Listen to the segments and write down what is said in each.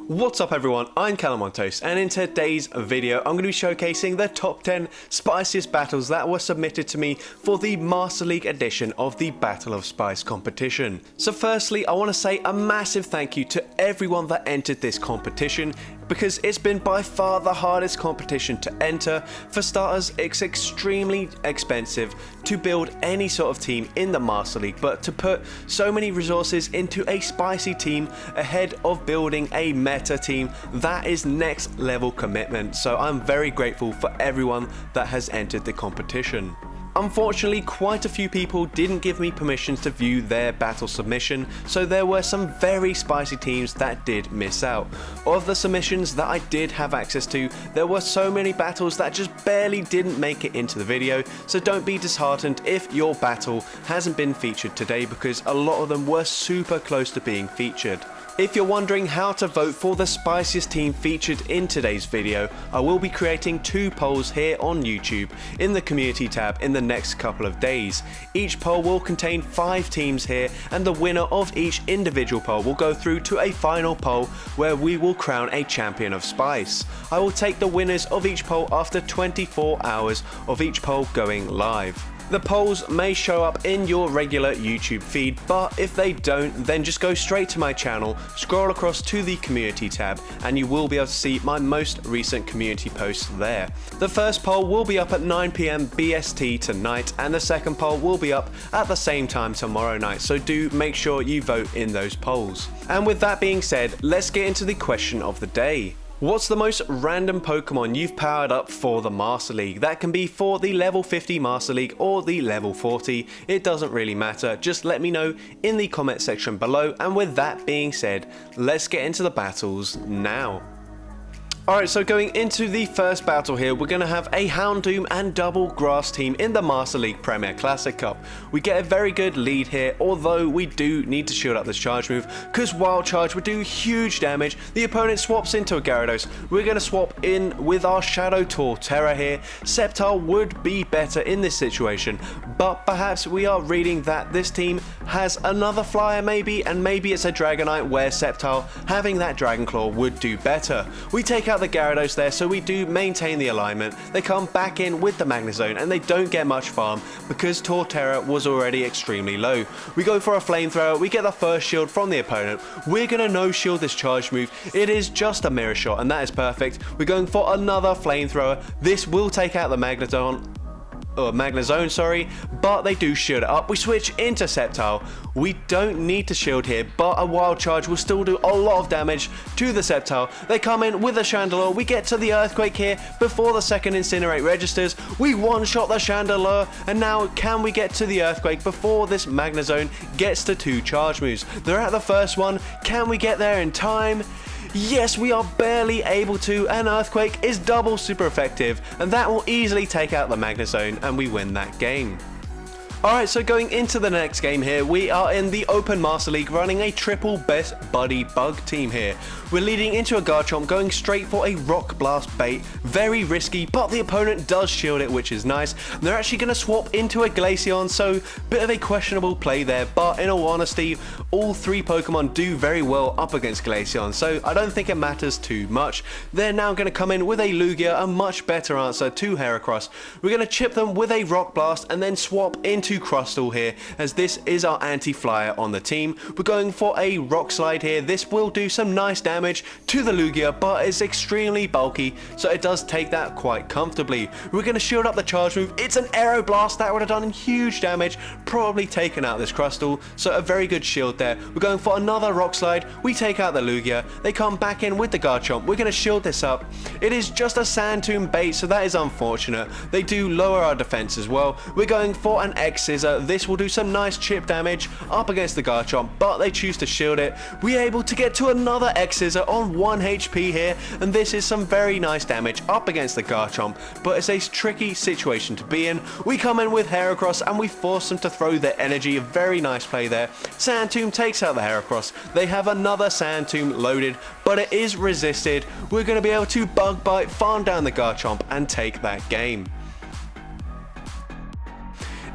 What's up everyone, I'm Calamontos, and in today's video I'm going to be showcasing the top 10 spiciest battles that were submitted to me for the Master League edition of the Battle of Spice competition. So firstly, I want to say a massive thank you to everyone that entered this competition, because it's been by far the hardest competition to enter. For starters, it's extremely expensive to build any sort of team in the Master League, but to put so many resources into a spicy team ahead of building a meta team, that is next level commitment. So I'm very grateful for everyone that has entered the competition. Unfortunately, quite a few people didn't give me permissions to view their battle submission, so there were some very spicy teams that did miss out. Of the submissions that I did have access to, there were so many battles that just barely didn't make it into the video, so don't be disheartened if your battle hasn't been featured today, because a lot of them were super close to being featured. If you're wondering how to vote for the spiciest team featured in today's video, I will be creating 2 polls here on YouTube in the community tab in the next couple of days. Each poll will contain 5 teams here, and the winner of each individual poll will go through to a final poll where we will crown a champion of Spice. I will take the winners of each poll after 24 hours of each poll going live. The polls may show up in your regular YouTube feed, but if they don't, then just go straight to my channel, scroll across to the community tab, and you will be able to see my most recent community posts there. The first poll will be up at 9 PM BST tonight, and the second poll will be up at the same time tomorrow night, so do make sure you vote in those polls. And with that being said, let's get into the question of the day. What's the most random Pokemon you've powered up for the Master League? That can be for the level 50 Master League or the level 40, it doesn't really matter, just let me know in the comment section below. And with that being said, let's get into the battles now. Alright, so going into the first battle here, we're going to have a Houndoom and double grass team in the Master League Premier Classic Cup. We get a very good lead here, although we do need to shield up this charge move, because Wild Charge would do huge damage. The opponent swaps into a Gyarados. We're going to swap in with our Shadow Torterra here. Sceptile would be better in this situation, but perhaps we are reading that this team has another flyer maybe, and maybe it's a Dragonite where Sceptile having that Dragon Claw would do better. We take out the Gyarados there, so we do maintain the alignment. They come back in with the Magnezone and they don't get much farm because Torterra was already extremely low. We go for a Flamethrower, we get the first shield from the opponent. We're going to no shield this charge move. It is just a mirror shot and that is perfect. We're going for another Flamethrower. This will take out the Magnezone, but they do shield it up. We switch into Sceptile. We don't need to shield here, but a Wild Charge will still do a lot of damage to the Sceptile. They come in with a Chandelure. We get to the Earthquake here before the second Incinerate registers. We one-shot the Chandelure, and now can we get to the Earthquake before this Magnezone gets to 2 charge moves? They're at the first one. Can we get there in time? Yes, we are barely able to, and Earthquake is double super effective, and that will easily take out the Magnezone, and we win that game. Alright, so going into the next game here, we are in the Open Master League running a triple best buddy bug team here. We're leading into a Garchomp, going straight for a Rock Blast bait. Very risky, but the opponent does shield it, which is nice. They're actually going to swap into a Glaceon, so bit of a questionable play there, but in all honesty, all 3 Pokemon do very well up against Glaceon, so I don't think it matters too much. They're now going to come in with a Lugia, a much better answer to Heracross. We're going to chip them with a Rock Blast and then swap into Crustle here, as this is our anti-flyer on the team. We're going for a Rock Slide here. This will do some nice damage to the Lugia, but it's extremely bulky, so it does take that quite comfortably. We're going to shield up the charge move. It's an Aero Blast that would have done huge damage, probably taken out this Crustle, so a very good shield there. We're going for another Rock Slide. We take out the Lugia. They come back in with the Garchomp. We're going to shield this up. It is just a Sand Tomb bait, so that is unfortunate. They do lower our defense as well. We're going for an Scizor. This will do some nice chip damage up against the Garchomp, but they choose to shield it. We're able to get to another Scizor on 1 HP here, and this is some very nice damage up against the Garchomp, but it's a tricky situation to be in. We come in with Heracross and we force them to throw their energy. A very nice play there. Sand Tomb takes out the Heracross. They have another Sand Tomb loaded, but it is resisted. We're going to be able to Bug Bite, farm down the Garchomp, and take that game.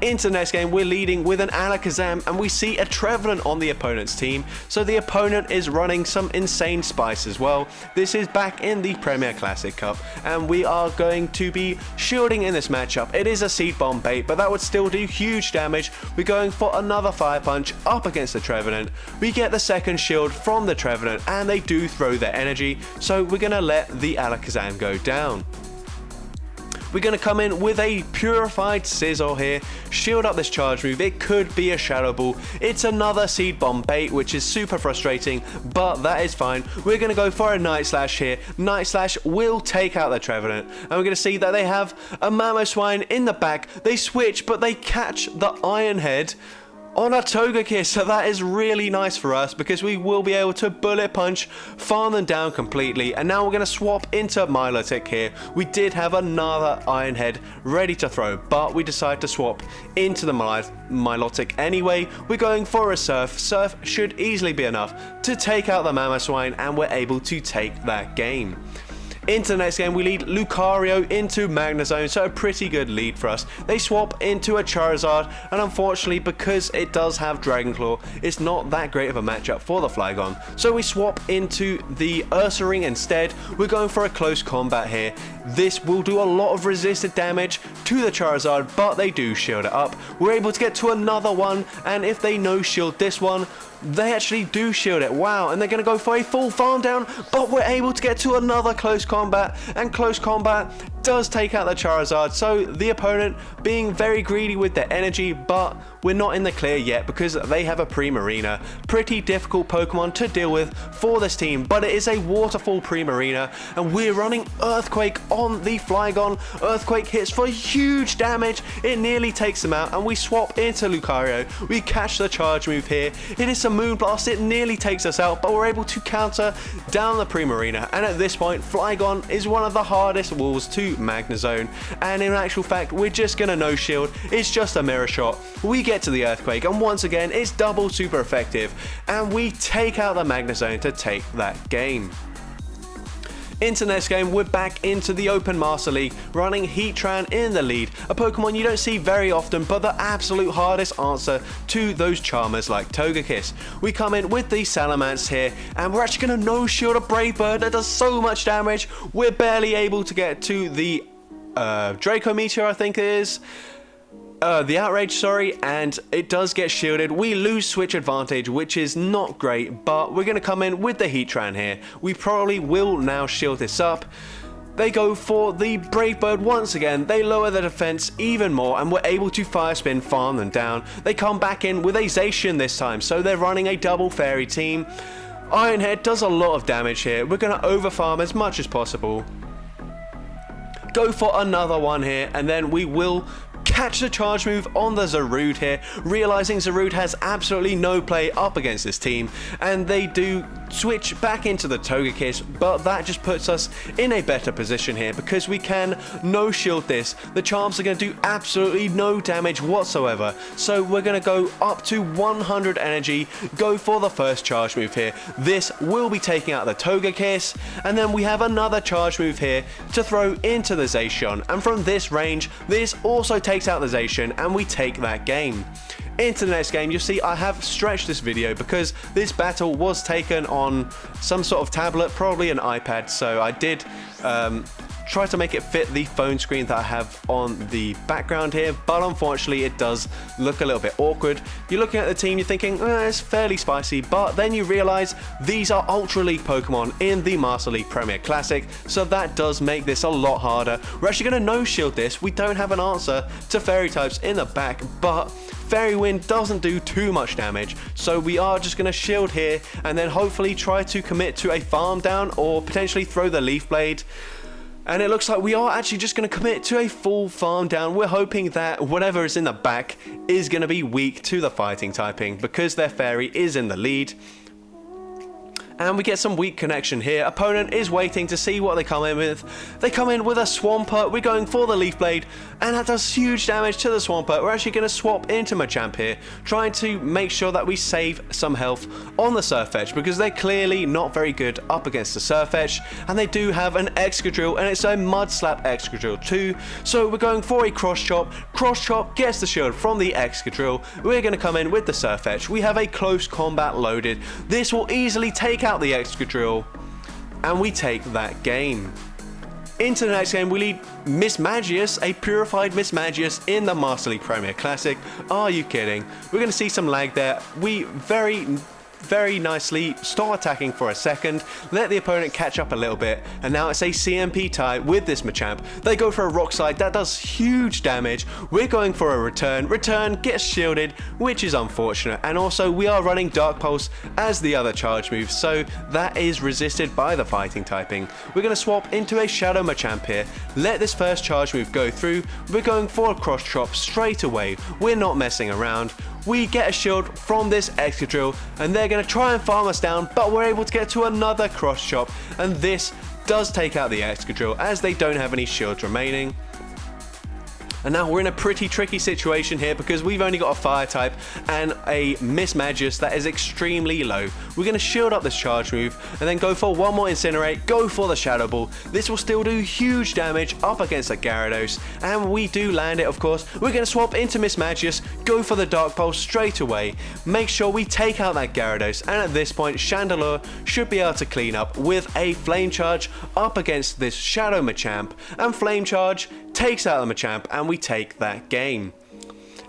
Into the next game, we're leading with an Alakazam, and we see a Trevenant on the opponent's team. So the opponent is running some insane spice as well. This is back in the Premier Classic Cup, and we are going to be shielding in this matchup. It is a Seed Bomb bait, but that would still do huge damage. We're going for another Fire Punch up against the Trevenant. We get the second shield from the Trevenant, and they do throw their energy, so we're going to let the Alakazam go down. We're going to come in with a purified Scizor here, shield up this charge move. It could be a Shadow Ball. It's another Seed Bomb bait, which is super frustrating, but that is fine. We're going to go for a Night Slash here. Night Slash will take out the Trevenant, and we're going to see that they have a Mamoswine in the back. They switch, but they catch the Iron Head on a Togekiss, so that is really nice for us because we will be able to Bullet Punch, farm them down completely. And now we're going to swap into Milotic here. We did have another Iron Head ready to throw, but we decided to swap into the Milotic anyway. We're going for a Surf. Surf should easily be enough to take out the Mamoswine, and we're able to take that game. Into the next game, we lead Lucario into Magnezone, so a pretty good lead for us. They swap into a Charizard, and unfortunately, because it does have Dragon Claw, it's not that great of a matchup for the Flygon. So we swap into the Ursaring instead. We're going for a close combat here. This will do a lot of resisted damage to the Charizard, but they do shield it up. We're able to get to another one, and if they no shield this one, they actually do shield it. Wow, and they're going to go for a full farm down, but we're able to get to another close combat, and close combat does take out the Charizard. So the opponent being very greedy with their energy, but we're not in the clear yet because they have a Primarina. Pretty difficult Pokemon to deal with for this team, but it is a Waterfall Primarina, and we're running Earthquake on the Flygon. Earthquake hits for huge damage. It nearly takes them out, and we swap into Lucario. We catch the charge move here. It is a Moonblast. It nearly takes us out, but we're able to counter down the Primarina, and at this point, Flygon is one of the hardest walls to Magnezone, and in actual fact, we're just gonna no shield. It's just a mirror shot. We get to the Earthquake, and once again, it's double super effective, and we take out the Magnezone to take that game. Into the next game, we're back into the Open Master League, running Heatran in the lead, a Pokemon you don't see very often, but the absolute hardest answer to those charmers like Togekiss. We come in with the Salamence here, and we're actually going to no-shield a Brave Bird that does so much damage. We're barely able to get to the Draco Meteor, I think it is. The Outrage, sorry, and it does get shielded. We lose switch advantage, which is not great, but we're going to come in with the Heatran here. We probably will now shield this up. They go for the Brave Bird once again. They lower the defense even more, and we're able to Fire Spin, farm them down. They come back in with a Zacian this time, so they're running a double fairy team. Iron Head does a lot of damage here. We're going to overfarm as much as possible. Go for another one here, and then we will catch the charge move on the Zarude here, realizing Zarude has absolutely no play up against this team, and they do switch back into the Togekiss, but that just puts us in a better position here because we can no shield this. The charms are going to do absolutely no damage whatsoever, so we're going to go up to 100 energy, go for the first charge move here. This will be taking out the Togekiss, and then we have another charge move here to throw into the Zacian, and from this range, this also takes out the Zacian, and we take that game. Into the next game, you'll see I have stretched this video because this battle was taken on some sort of tablet, probably an iPad, so I did try to make it fit the phone screen that I have on the background here, but unfortunately it does look a little bit awkward. You're looking at the team, you're thinking, it's fairly spicy, but then you realize these are Ultra League Pokemon in the Master League Premier Classic, so that does make this a lot harder. We're actually going to no-shield this. We don't have an answer to Fairy types in the back, but Fairy Wind doesn't do too much damage, so we are just going to shield here and then hopefully try to commit to a farm down or potentially throw the Leaf Blade. And it looks like we are actually just going to commit to a full farm down. We're hoping that whatever is in the back is going to be weak to the fighting typing because their Fairy is in the lead. And we get some weak connection here. Opponent is waiting to see what they come in with. They come in with a Swampert. We're going for the Leaf Blade, and that does huge damage to the Swampert. We're actually going to swap into Machamp here, trying to make sure that we save some health on the Sirfetch'd, because they're clearly not very good up against the Sirfetch'd, and they do have an Excadrill, and it's a Mud Slap Excadrill too. So we're going for a Cross Chop. Cross Chop gets the shield from the Excadrill. We're going to come in with the Sirfetch'd. We have a close combat loaded. This will easily take out the Excadrill, and we take that game. Into the next game, we lead Mismagius, a purified Mismagius in the Master League Premier Classic. Are you kidding? We're going to see some lag there. We very nicely start attacking for a second, let the opponent catch up a little bit, and now it's a CMP tie with this Machamp. They go for a Rock Slide, that does huge damage. We're going for a return gets shielded, which is unfortunate, and also we are running Dark Pulse as the other charge move, so that is resisted by the fighting typing. We're going to swap into a Shadow Machamp here, let this first charge move go through. We're going for a Cross Chop straight away, we're not messing around. We get a shield from this Excadrill, and they're going to try and farm us down, but we're able to get to another Cross Chop, and this does take out the Excadrill as they don't have any shields remaining. And now we're in a pretty tricky situation here because we've only got a Fire type and a Mismagius that is extremely low. We're going to shield up this charge move and then go for one more Incinerate, go for the Shadow Ball. This will still do huge damage up against a Gyarados, and we do land it, of course. We're going to swap into Mismagius, go for the Dark Pulse straight away, make sure we take out that Gyarados, and at this point Chandelure should be able to clean up with a Flame Charge up against this Shadow Machamp, and Flame Charge takes out the Machamp, and we take that game.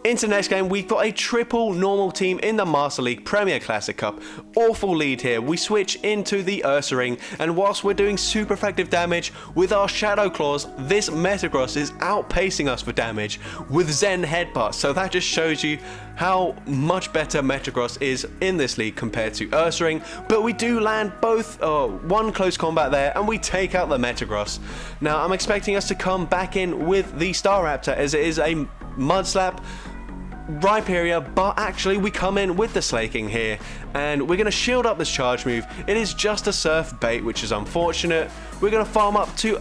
Into the next game, we've got a triple normal team in the Master League Premier Classic Cup. Awful lead here. We switch into the Ursaring, and whilst we're doing super effective damage with our Shadow Claws, this Metagross is outpacing us for damage with Zen Headbutt. So that just shows you how much better Metagross is in this league compared to Ursaring. But we do land both one close combat there, and we take out the Metagross. Now I'm expecting us to come back in with the Staraptor, as it is a Mud Slap Rhyperior, but actually we come in with the Slaking here, and we're going to shield up this charge move. It is just a Surf bait, which is unfortunate. We're going to farm up to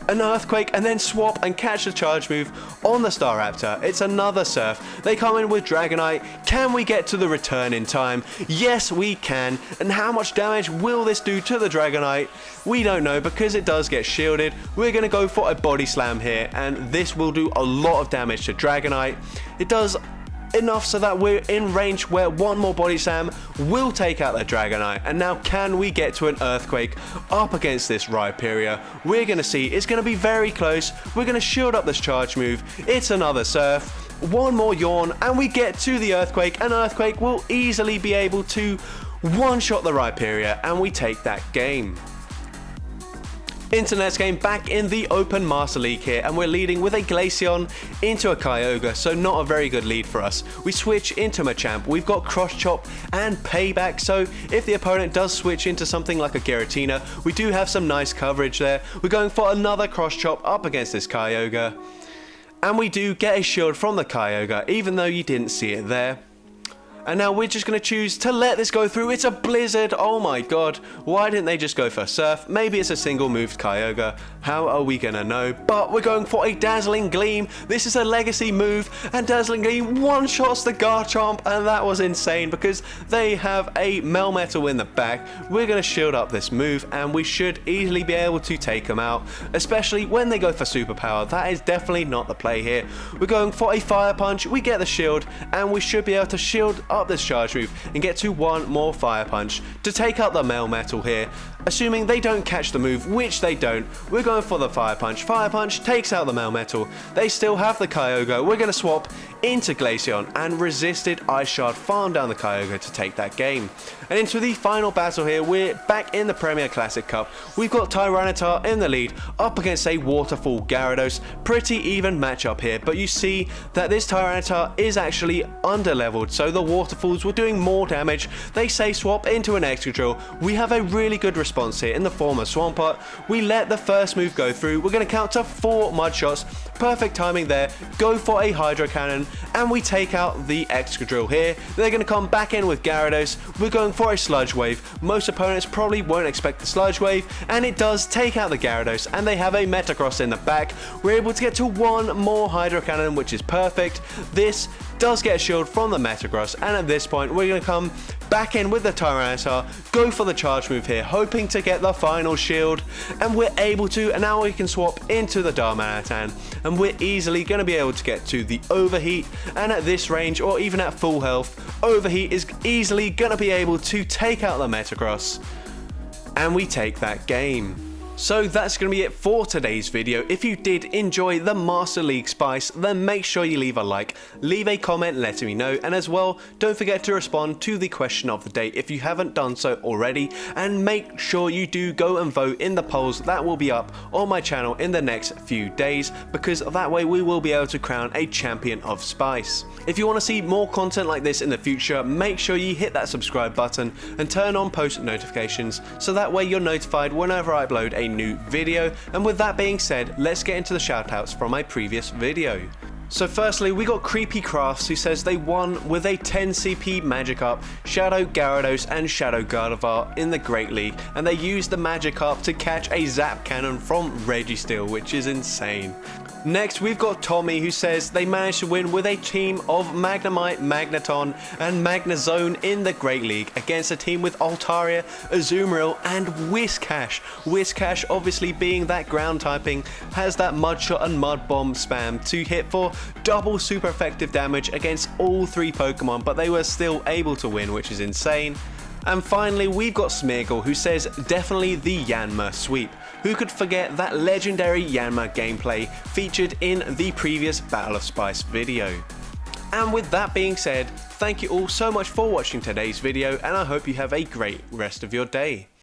an Earthquake and then swap and catch the charge move on the Staraptor. It's another Surf. They come in with Dragonite. Can we get to the return in time? Yes, we can. And how much damage will this do to the Dragonite? We don't know, because it does get shielded. We're going to go for a Body Slam here, and this will do a lot of damage to Dragonite. It does enough so that we're in range where one more Body Slam will take out the Dragonite. And now can we get to an Earthquake up against this Rhyperior? We're going to see. It's going to be very close. We're going to shield up this charge move. It's another Surf. One more Yawn, and we get to the Earthquake, and Earthquake will easily be able to one-shot the Rhyperior, and we take that game. Into the next game, back in the Open Master League here, and we're leading with a Glaceon into a Kyogre, so not a very good lead for us. We switch into Machamp. We've got Cross Chop and Payback, so if the opponent does switch into something like a Giratina, we do have some nice coverage there. We're going for another Cross Chop up against this Kyogre, and we do get a shield from the Kyogre, even though you didn't see it there. And now we're just going to choose to let this go through. It's a Blizzard. Oh my god. Why didn't they just go for Surf? Maybe it's a single moved Kyogre. How are we going to know? But we're going for a Dazzling Gleam. This is a legacy move, and Dazzling Gleam one-shots the Garchomp, and that was insane because they have a Melmetal in the back. We're going to shield up this move, and we should easily be able to take them out, especially when they go for Superpower. That is definitely not the play here. We're going for a Fire Punch. We get the shield, and we should be able to shield up this charge move and get to one more Fire Punch to take out the Melmetal here. Assuming they don't catch the move, which they don't, we're going for the Fire Punch. Fire Punch takes out the Melmetal. They still have the Kyogre. We're going to swap into Glaceon and resisted Ice Shard farm down the Kyogre to take that game. And into the final battle here, we're back in the Premier Classic Cup. We've got Tyranitar in the lead up against a Waterfall Gyarados. Pretty even matchup here, but you see that this Tyranitar is actually under-leveled, so the Waterfalls were doing more damage. They say swap into an Excadrill. We have a really good response response here in the form of Swampert. We let the first move go through. We're going to count to 4 mud shots. Perfect timing there. Go for a Hydro Cannon, and we take out the Excadrill here. They're going to come back in with Gyarados. We're going for a Sludge Wave. Most opponents probably won't expect the Sludge Wave, and it does take out the Gyarados, and they have a Metagross in the back. We're able to get to 1 more Hydro Cannon, which is perfect. This does get a shield from the Metagross, and at this point we're going to come back in with the Tyranitar, go for the charge move here, hoping to get the final shield, and we're able to, and now we can swap into the Darmanitan, and we're easily going to be able to get to the Overheat, and at this range, or even at full health, Overheat is easily going to be able to take out the Metagross, and we take that game. So that's going to be it for today's video. If you did enjoy the Master League Spice, then make sure you leave a like, leave a comment letting me know, and as well, don't forget to respond to the question of the day if you haven't done so already, and make sure you do go and vote in the polls that will be up on my channel in the next few days, because that way we will be able to crown a champion of Spice. If you want to see more content like this in the future, make sure you hit that subscribe button and turn on post notifications, so that way you're notified whenever I upload a new video. And with that being said, let's get into the shoutouts from my previous video. So firstly, we got Creepy Crafts, who says they won with a 10 CP Magikarp, Shadow Gyarados and Shadow Gardevoir in the Great League, and they used the Magikarp to catch a Zap Cannon from Registeel, which is insane. Next, we've got Tommy, who says they managed to win with a team of Magnemite, Magneton, and Magnezone in the Great League against a team with Altaria, Azumarill, and Whiscash. Whiscash, obviously being that ground typing, has that Mud Shot and Mud Bomb spam to hit for double super effective damage against all 3 Pokemon, but they were still able to win, which is insane. And finally, we've got Smeargle, who says definitely the Yanma sweep. Who could forget that legendary Yanma gameplay featured in the previous Battle of Spice video. And with that being said, thank you all so much for watching today's video, and I hope you have a great rest of your day.